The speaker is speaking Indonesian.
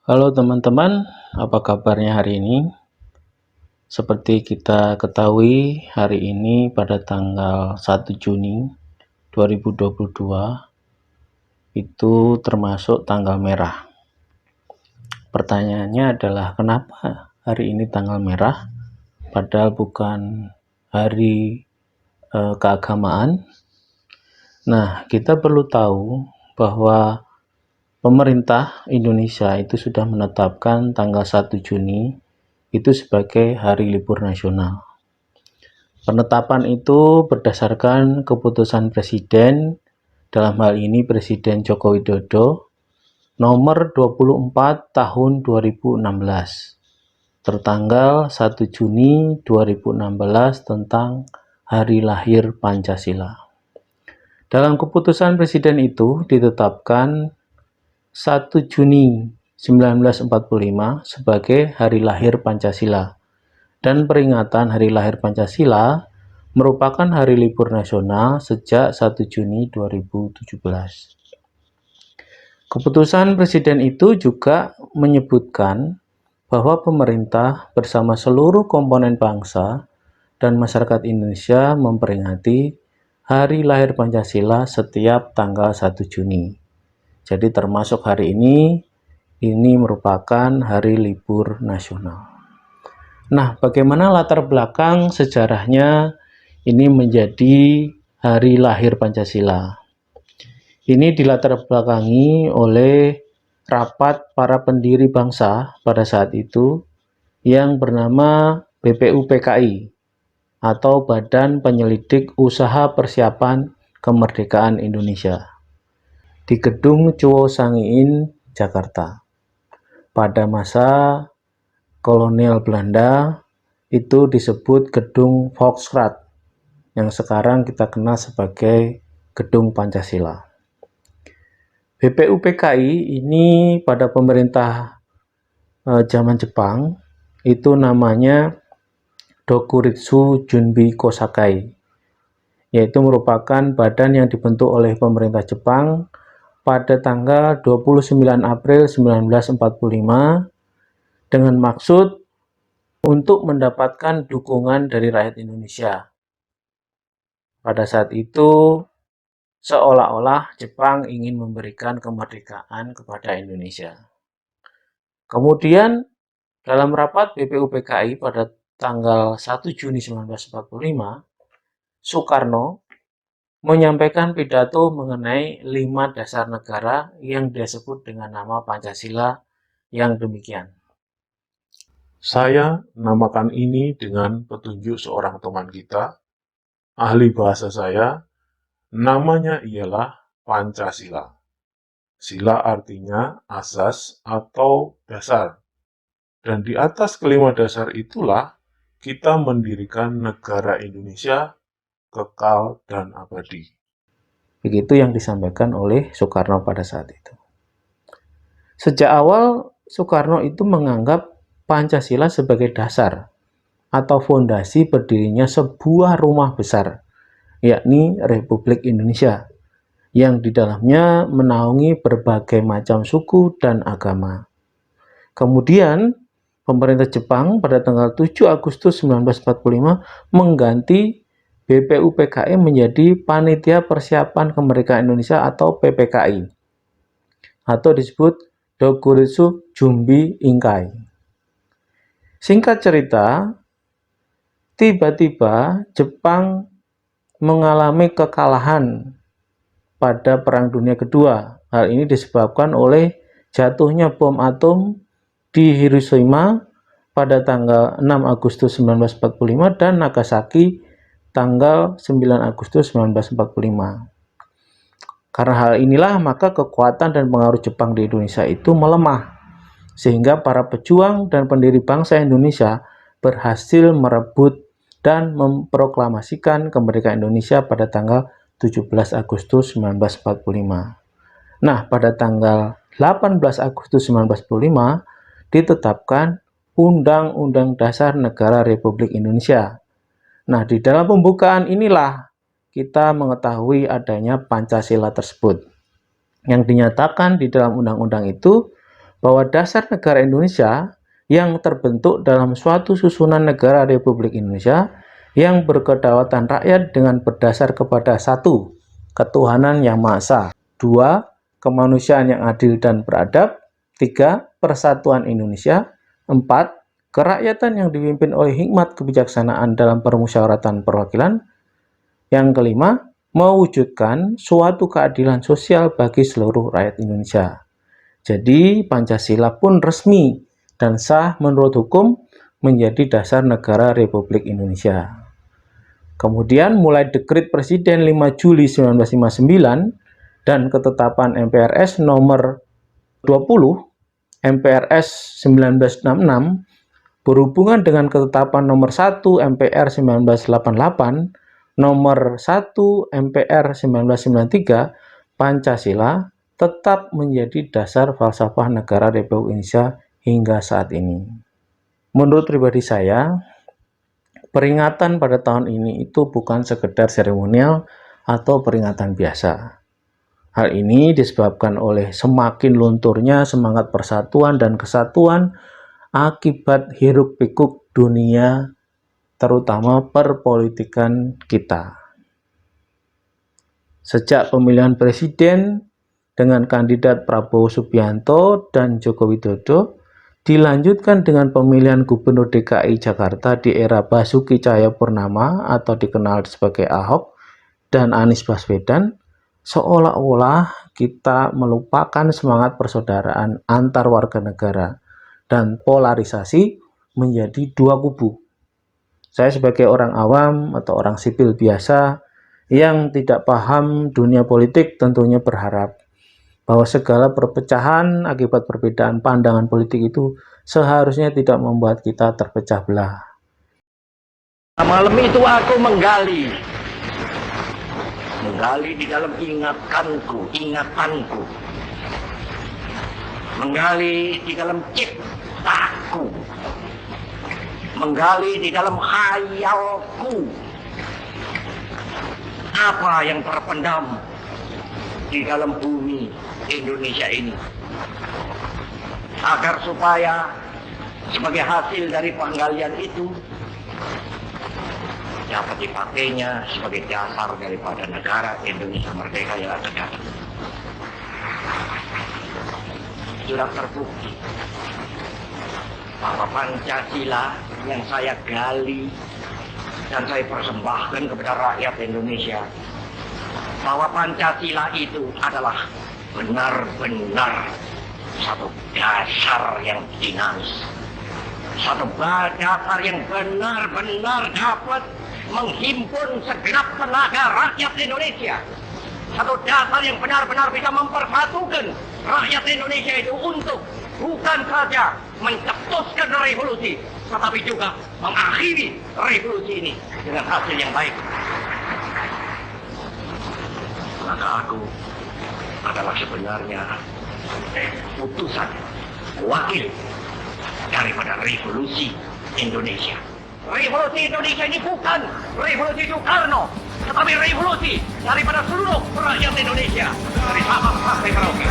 Halo teman-teman, apa kabarnya hari ini? Seperti kita ketahui, hari ini pada tanggal 1 Juni 2022 itu termasuk tanggal merah. Pertanyaannya adalah kenapa hari ini tanggal merah padahal bukan hari keagamaan? Nah, kita perlu tahu bahwa pemerintah Indonesia itu sudah menetapkan tanggal 1 Juni itu sebagai hari libur nasional. Penetapan itu berdasarkan keputusan Presiden, dalam hal ini Presiden Joko Widodo, nomor 24 tahun 2016, tertanggal 1 Juni 2016 tentang Hari Lahir Pancasila. Dalam keputusan Presiden itu ditetapkan 1 Juni 1945 sebagai Hari Lahir Pancasila. Dan peringatan Hari Lahir Pancasila merupakan hari libur nasional sejak 1 Juni 2017. Keputusan Presiden itu juga menyebutkan bahwa pemerintah bersama seluruh komponen bangsa dan masyarakat Indonesia memperingati Hari Lahir Pancasila setiap tanggal 1 Juni. Jadi termasuk hari ini merupakan hari libur nasional. Nah, bagaimana latar belakang sejarahnya ini menjadi Hari Lahir Pancasila? Ini dilatar belakangi oleh rapat para pendiri bangsa pada saat itu yang bernama BPUPKI atau Badan Penyelidik Usaha Persiapan Kemerdekaan Indonesia di Gedung Chuo Sangiin, Jakarta. Pada masa kolonial Belanda itu disebut Gedung Volksraad yang sekarang kita kenal sebagai Gedung Pancasila. BPUPKI ini pada pemerintah zaman Jepang itu namanya Dokuritsu Junbi Kosakai, yaitu merupakan badan yang dibentuk oleh pemerintah Jepang pada tanggal 29 April 1945 dengan maksud untuk mendapatkan dukungan dari rakyat Indonesia. Pada saat itu, seolah-olah Jepang ingin memberikan kemerdekaan kepada Indonesia. Kemudian, dalam rapat BPUPKI pada tanggal 1 Juni 1945, Soekarno menyampaikan pidato mengenai 5 dasar negara yang disebut dengan nama Pancasila yang demikian. Saya namakan ini dengan petunjuk seorang teman kita, ahli bahasa saya, namanya ialah Pancasila. Sila artinya asas atau dasar. Dan di atas kelima dasar itulah kita mendirikan negara Indonesia kekal dan abadi. Begitu yang disampaikan oleh Soekarno pada saat itu. Sejak awal, Soekarno itu menganggap Pancasila sebagai dasar atau fondasi berdirinya sebuah rumah besar, yakni Republik Indonesia, yang di dalamnya menaungi berbagai macam suku dan agama. Kemudian, pemerintah Jepang pada tanggal 7 Agustus 1945 mengganti BPUPKI menjadi Panitia Persiapan Kemerdekaan Indonesia atau PPKI, atau disebut Dokuritsu Junbi Inkai. Singkat cerita, tiba-tiba Jepang mengalami kekalahan pada Perang Dunia Kedua. Hal ini disebabkan oleh jatuhnya bom atom di Hiroshima pada tanggal 6 Agustus 1945 dan Nagasaki tanggal 9 Agustus 1945. Karena hal inilah maka kekuatan dan pengaruh Jepang di Indonesia itu melemah, sehingga para pejuang dan pendiri bangsa Indonesia berhasil merebut dan memproklamasikan kemerdekaan Indonesia pada tanggal 17 Agustus 1945. Nah, pada tanggal 18 Agustus 1945 ditetapkan Undang-Undang Dasar Negara Republik Indonesia. Nah, di dalam pembukaan inilah kita mengetahui adanya Pancasila tersebut. Yang dinyatakan di dalam undang-undang itu bahwa dasar negara Indonesia yang terbentuk dalam suatu susunan negara Republik Indonesia yang berkedaulatan rakyat dengan berdasar kepada 1. Ketuhanan Yang Maha Esa, 2. Kemanusiaan yang adil dan beradab, 3. Persatuan Indonesia, 4. Kerakyatan yang dipimpin oleh hikmat kebijaksanaan dalam permusyawaratan perwakilan, yang kelima, mewujudkan suatu keadilan sosial bagi seluruh rakyat Indonesia. Jadi Pancasila pun resmi dan sah menurut hukum menjadi dasar negara Republik Indonesia. Kemudian mulai Dekret Presiden 5 Juli 1959 dan ketetapan MPRS nomor 20 MPRS 1966 berhubungan dengan ketetapan nomor 1 MPR 1988, nomor 1 MPR 1993, Pancasila tetap menjadi dasar falsafah negara Republik Indonesia hingga saat ini. Menurut pribadi saya, peringatan pada tahun ini itu bukan sekedar seremonial atau peringatan biasa. Hal ini disebabkan oleh semakin lunturnya semangat persatuan dan kesatuan akibat hiruk-pikuk dunia, terutama perpolitikan kita. Sejak pemilihan presiden dengan kandidat Prabowo Subianto dan Joko Widodo, dilanjutkan dengan pemilihan Gubernur DKI Jakarta di era Basuki Cahayapurnama atau dikenal sebagai Ahok dan Anies Baswedan, seolah-olah kita melupakan semangat persaudaraan antar warga negara dan polarisasi menjadi dua kubu. Saya sebagai orang awam atau orang sipil biasa yang tidak paham dunia politik tentunya berharap bahwa segala perpecahan akibat perbedaan pandangan politik itu seharusnya tidak membuat kita terpecah belah. Malam itu aku menggali di dalam ingatanku, menggali di dalam ciptaku, menggali di dalam khayalku, apa yang terpendam di dalam bumi Indonesia ini, agar supaya sebagai hasil dari penggalian itu dapat dipakainya sebagai dasar daripada negara Indonesia merdeka yang akan datang. Sudah terbukti bahwa Pancasila yang saya gali dan saya persembahkan kepada rakyat Indonesia, bahwa Pancasila itu adalah benar-benar satu dasar yang dinamis, satu dasar yang benar-benar dapat menghimpun segenap tenaga rakyat Indonesia, satu dasar yang benar-benar bisa mempersatukan rakyat Indonesia itu untuk bukan saja mencetuskan revolusi, tetapi juga mengakhiri revolusi ini dengan hasil yang baik. Maka aku adalah sebenarnya utusan wakil daripada revolusi Indonesia. Revolusi Indonesia ini bukan revolusi Soekarno, tetapi revolusi daripada seluruh rakyat Indonesia, dari Sabang sampai Merauke.